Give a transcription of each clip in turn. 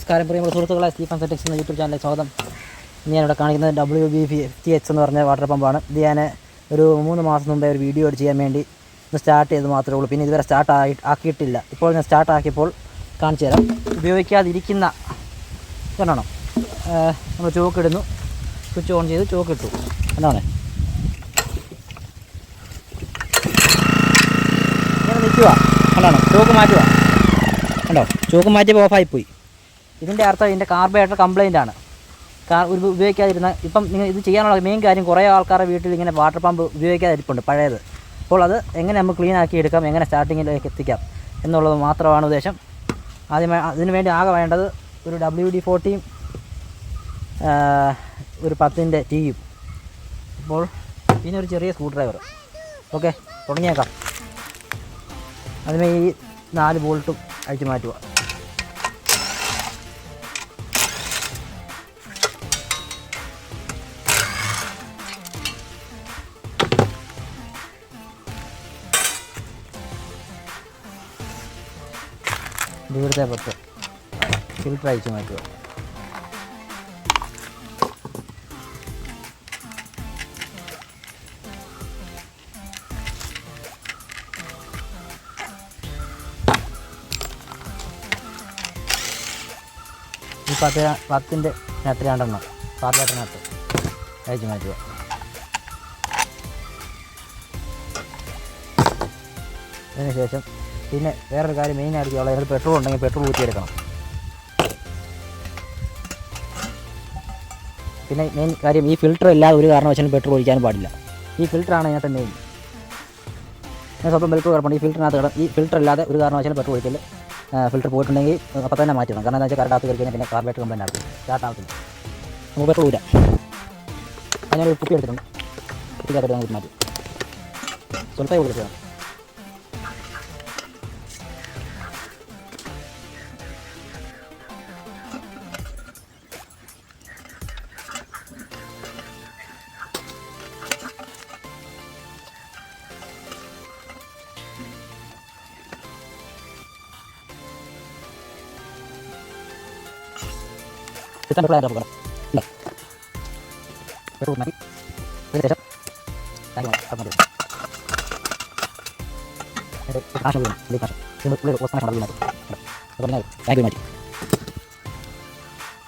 നമസ്കാരം പ്രിയമുള്ള സുഹൃത്തുക്കളെ, സ്റ്റീഫൻ സെറ്റിക്സ് എന്ന യൂട്യൂബ് ചാനലിൽ സ്വാഗതം. ഞാനിവിടെ കാണിക്കുന്നത് WB50X എന്ന് പറഞ്ഞ വാട്ടർ പമ്പാണ്. ഇത് ഞാൻ ഒരു 3 മാസം മുമ്പേ ഒരു വീഡിയോ ചെയ്യാൻ വേണ്ടി ഒന്ന് സ്റ്റാർട്ട് ചെയ്ത് മാത്രമേ ഉള്ളൂ. പിന്നെ ഇതുവരെ ആക്കിയിട്ടില്ല. ഇപ്പോൾ ഞാൻ സ്റ്റാർട്ടാക്കിയപ്പോൾ കാണിച്ചു തരാം. ഉപയോഗിക്കാതിരിക്കുന്ന ഇതാണ്. നമ്മൾ ചോക്കിടുന്നു, സ്വിച്ച് ഓൺ ചെയ്ത് ചോക്കിട്ടു. എന്താണ് ഇങ്ങനെ നിൽക്കുക, കണ്ടാണോ? ചോക്ക് മാറ്റുക, കണ്ടോ? ചോക്ക് മാറ്റിയപ്പോൾ ഓഫായിപ്പോയി. ഇതിൻ്റെ അർത്ഥം ഇതിൻ്റെ കാർബറേറ്റർ കംപ്ലൈൻ്റ് ആണ്. ഉപയോഗിക്കാതിരുന്ന ഇപ്പം നിങ്ങൾ ഇത് ചെയ്യാനുള്ള മെയിൻ കാര്യം, കുറേ ആൾക്കാരുടെ വീട്ടിൽ ഇങ്ങനെ വാട്ടർ പമ്പ് ഉപയോഗിക്കാതിരിപ്പുണ്ട് പഴയത്. അപ്പോൾ അത് എങ്ങനെ നമുക്ക് ക്ലീൻ ആക്കി എടുക്കാം, എങ്ങനെ സ്റ്റാർട്ടിങ്ങിലേക്ക് എത്തിക്കാം എന്നുള്ളത് മാത്രമാണ് ഉദ്ദേശം. ആദ്യമായി അതിന് വേണ്ടി ആകെ വേണ്ടത് ഒരു WD-40 ഒരു 10-ൻ്റെ ടീയും, അപ്പോൾ പിന്നെ ഒരു ചെറിയ സ്ക്രൂ ഡ്രൈവർ. ഓക്കെ, തുടങ്ങിയേക്കാം. അതിന് ഈ 4 ബോൾട്ടും അഴിച്ചു മാറ്റുക. ഇവിടുത്തെ പുറത്ത് ഫിൽറ്റർ അഴിച്ചു മാറ്റുക. ഈ 10-ൻ്റെ നട്ട് 2 കാർബറേറ്റർ നട്ട് അഴിച്ചു മാറ്റുക. അതിനുശേഷം പിന്നെ വേറൊരു കാര്യം മെയിനായിട്ട് ഉള്ളത്, പെട്രോൾ ഉണ്ടെങ്കിൽ പെട്രോൾ ഊറ്റിയെടുക്കണം. പിന്നെ മെയിൻ കാര്യം, ഈ ഫിൽറ്റർ ഇല്ലാതെ ഒരു കാരണവശാലും പെട്രോൾ ഒഴിക്കാനും പാടില്ല. ഈ ഫിൽറ്ററാണ് ഇതിനകത്ത് മെയിൻ. ഞാൻ സ്വന്തം ഫിൽറ്റർ കിടപ്പുണ്ട്. ഈ ഫിൽറ്ററിനകത്ത് ഈ ഫിൽറ്റർ ഇല്ലാതെ ഒരു കാരണവശാലും പെട്രോൾ ഒഴിക്കൽ. ഫിൽറ്റർ പോയിട്ടുണ്ടെങ്കിൽ അപ്പം തന്നെ മാറ്റണം. കാരണം എന്താ വെച്ചാൽ കറണ്ടാകത്ത് കയറി കഴിഞ്ഞാൽ പിന്നെ കാർബറേറ്റർ കംപ്ലൈൻ്റ് ആകും, സ്റ്റാർട്ടാകത്തില്ല. നമുക്ക് പെട്രോൾ ഊരാം. അതിനൊരു കുപ്പി എടുത്തിട്ടുണ്ട്. കുപ്പിക്കകത്ത് നമുക്ക് മാറ്റും. സ്വല്പം കൊടുക്കുക. Kita mulai ada bukan? Nah, perlu nanti. Ini desa. Tadi apa dia? Ada kasih belum? Beli kasih. Ini boleh waspada sama lagi. Apa ini? Lagi mati.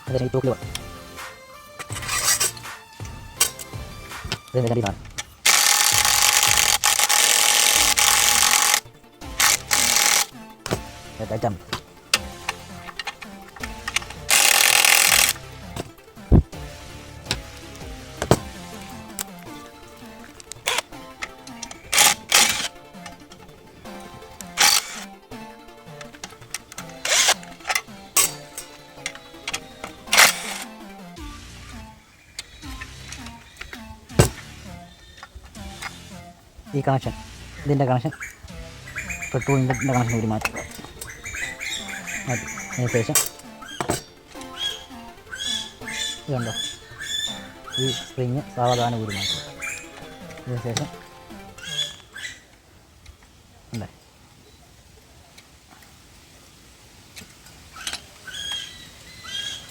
Ada sini 2 kilo. Ini dari mana? Ada jam. ഈ connection, ഇതിൻ്റെ connection, പെട്രോളിൻ്റെ connection കൂടി മാറ്റുക. അതിനുശേഷം ഇതുണ്ടോ, ഈ spring സാവധാനം കൂടി മാറ്റുക. ഇതിനുശേഷം അല്ലേ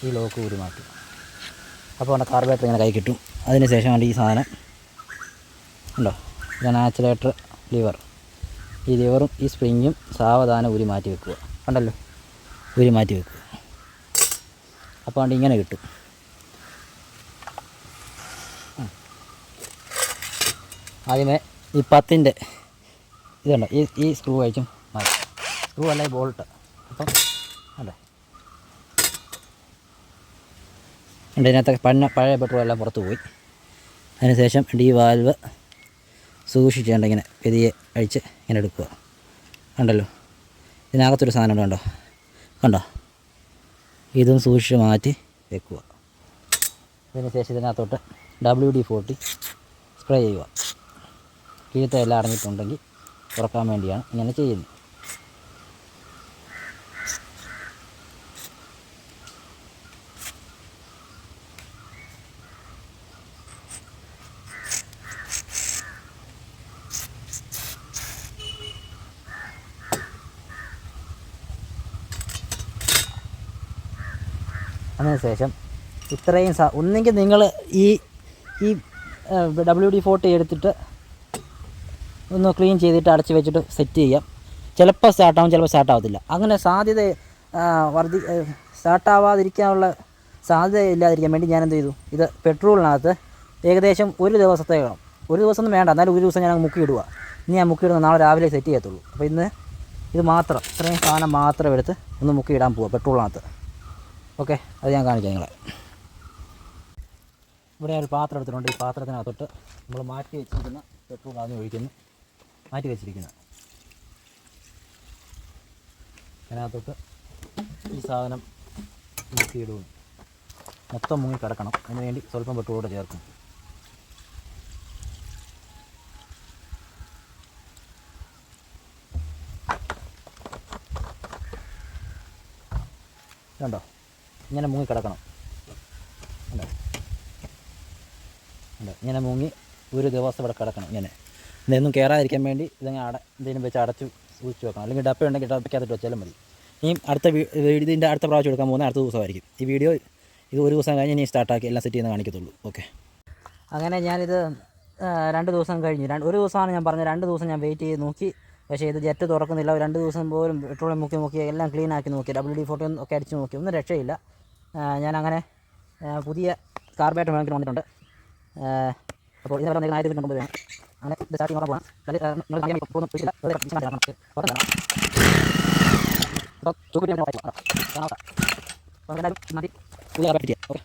ഈ ലോക്ക് കൂടി മാറ്റുക. അപ്പോൾ നമ്മുടെ കാർബറേറ്റർ ഇങ്ങനെ കൈ കിട്ടും. അതിനുശേഷം വേണ്ട ഈ സാധനം ഉണ്ടോ, ഇതാണ് ആക്സിലേറ്റർ ലിവർ. ഈ ലിവറും ഈ സ്പ്രിങ്ങും സാവധാനം ഊരി മാറ്റി വെക്കുക. കണ്ടല്ലോ, ഊരി മാറ്റി വെക്കുക. അപ്പോൾ അതുകൊണ്ട് ഇങ്ങനെ കിട്ടും. ആദ്യമേ ഈ 10-ൻ്റെ ഇതുണ്ടോ, ഈ സ്ക്രൂ അഴിച്ചും മാറ്റി. സ്ക്രൂ അല്ല, ഈ ബോൾട്ട്. അപ്പം അല്ലേ ഉണ്ട്. ഇതിനകത്ത് പഴയ പെട്രോൾ എല്ലാം പുറത്ത് പോയി. അതിനുശേഷം ഈ വാൽവ് സൂക്ഷിച്ചുകൊണ്ട് ഇങ്ങനെ പെതിയെ അഴിച്ച് ഇങ്ങനെ എടുക്കുക. കണ്ടല്ലോ, ഇതിനകത്തൊരു സാധനം കണ്ടോ, കണ്ടോ? ഇതും സൂക്ഷിച്ച് മാറ്റി വെക്കുക. അതിനുശേഷം ഇതിനകത്തോട്ട് WD-40 സ്പ്രേ ചെയ്യുക. കീഴത്തെ എല്ലാം അടങ്ങിയിട്ടുണ്ടെങ്കിൽ തുറക്കാൻ വേണ്ടിയാണ് ഇങ്ങനെ ചെയ്യുന്നത്. അതിനുശേഷം ഇത്രയും ഒന്നെങ്കിൽ നിങ്ങൾ ഈ ഈ WD-40 എടുത്തിട്ട് ഒന്ന് ക്ലീൻ ചെയ്തിട്ട് അടച്ച് വെച്ചിട്ട് സെറ്റ് ചെയ്യാം. ചിലപ്പോൾ സ്റ്റാർട്ടാവും, ചിലപ്പോൾ സ്റ്റാർട്ടാവത്തില്ല. അങ്ങനെ സാധ്യത സ്റ്റാർട്ടാവാതിരിക്കാനുള്ള സാധ്യത ഇല്ലാതിരിക്കാൻ വേണ്ടി ഞാൻ എന്ത് ചെയ്തു, ഇത് പെട്രോളിനകത്ത് ഏകദേശം ഒരു ദിവസത്തേക്കാണ്. ഒരു ദിവസമൊന്നും വേണ്ട, എന്നാലും ഒരു ദിവസം ഞാൻ മുക്കിയിടുക. ഇനി ഞാൻ മുക്കിയിടുന്ന നാളെ രാവിലെ സെറ്റ് ചെയ്യത്തുള്ളൂ. അപ്പോൾ ഇന്ന് ഇത് മാത്രം, ഇത്രയും സാധനം മാത്രം എടുത്ത് ഒന്ന് മുക്കിയിടാൻ പോവുക പെട്രോളിനകത്ത്. ഓക്കെ, അത് ഞാൻ കാണിക്കാം നിങ്ങളെ. ഇവിടെ ഒരു പാത്രം എടുത്തിട്ടുണ്ട്. ഈ പാത്രത്തിനകത്തോട്ട് നമ്മൾ മാറ്റി വെച്ചിരിക്കുന്ന പെട്രോൾ ആദ്യം ഒഴിക്കുന്നു. മാറ്റി വെച്ചിരിക്കുന്നത് അതിനകത്തോട്ട് ഈ സാധനം മുക്കിയിടുന്നു. മൊത്തം മുങ്ങി കിടക്കണം. അതിന് വേണ്ടി സ്വല്പം പെട്രോൾ കൂടെ ചേർക്കും. കണ്ടോ, ഇങ്ങനെ മുങ്ങി കിടക്കണം. കണ്ടോ, ഇങ്ങനെ മുങ്ങി ഒരു ദിവസം ഇവിടെ കിടക്കണം. ഇങ്ങനെ ഇതൊന്നും കയറാതിരിക്കാൻ വേണ്ടി ഇതങ്ങനെ എന്തെങ്കിലും വെച്ച് അടച്ച് സൂക്ഷിച്ച് വെക്കണം. അല്ലെങ്കിൽ ഡപ്പ ഉണ്ടെങ്കിൽ ഡപ്പയ്ക്കകത്തിട്ട് വെച്ചാലും മതി. ഇനിയും ഇതിൻ്റെ അടുത്ത പ്രാവശ്യം എടുക്കാൻ പോകുന്നത് അടുത്ത ദിവസമായിരിക്കും. ഈ വീഡിയോ ഇത് ഒരു ദിവസം കഴിഞ്ഞ് ഇനി സ്റ്റാർട്ടാക്കി എല്ലാം സെറ്റ് ചെയ്യുന്ന കാണിക്കത്തുള്ളൂ. ഓക്കെ, അങ്ങനെ ഞാനിത് 2 ദിവസം കഴിഞ്ഞു. ഒരു ദിവസമാണ് ഞാൻ പറഞ്ഞത്. 2 ദിവസം ഞാൻ വെയിറ്റ് ചെയ്ത് നോക്കി. പക്ഷേ ഇത് ജെറ്റ് തുറക്കുന്നില്ല. 2 ദിവസം പോലും പെട്രോളിയം മുക്കി എല്ലാം ക്ലീൻ ആക്കി നോക്കി. WD-40 ഒക്കെ അടിച്ച് നോക്കി, ഒന്നും രക്ഷയില്ല. ഞാനങ്ങനെ പുതിയ കാർബേറ്റർ വാങ്ങിയിട്ട് വന്നിട്ടുണ്ട്. അപ്പോൾ ഇതിനെ പറഞ്ഞാൽ 1990 വേണം. അങ്ങനെ ഇത് സ്റ്റാർട്ടിങ് പോകാൻ മതി. പുതിയ കാർബേറ്റർ ഓക്കെ.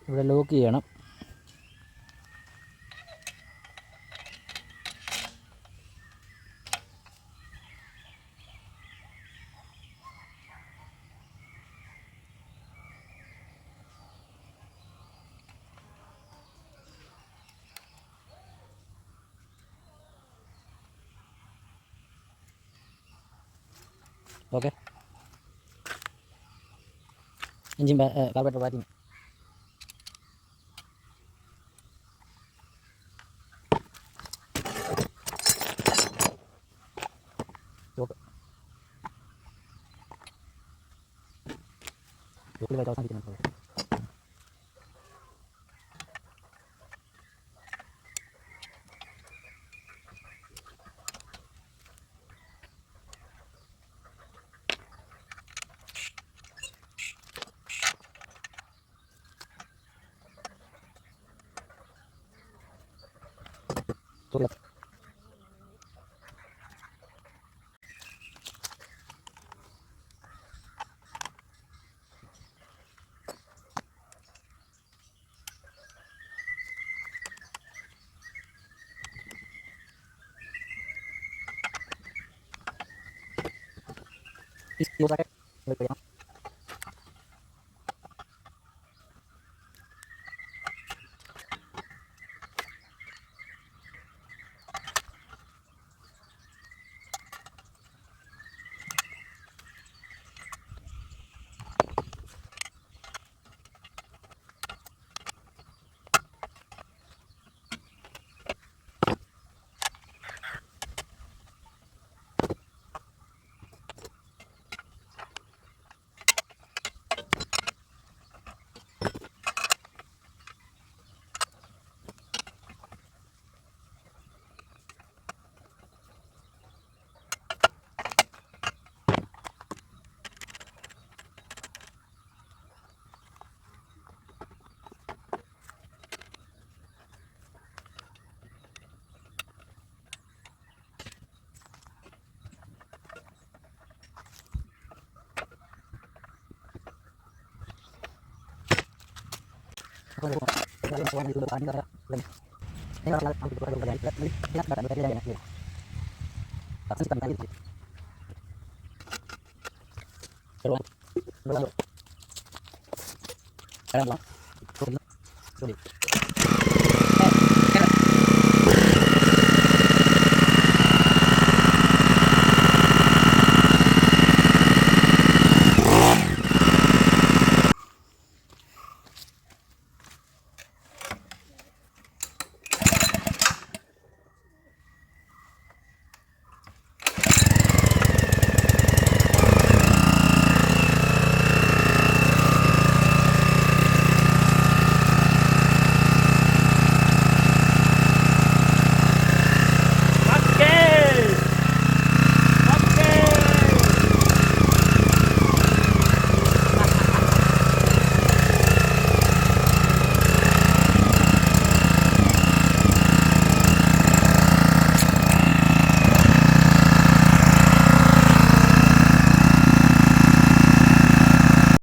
ഇവിടെ ലോക്ക് ചെയ്യണം. Okay, engine carburettor batting. അവസാനിക്കുന്നുണ്ട്. പറയാനുള്ള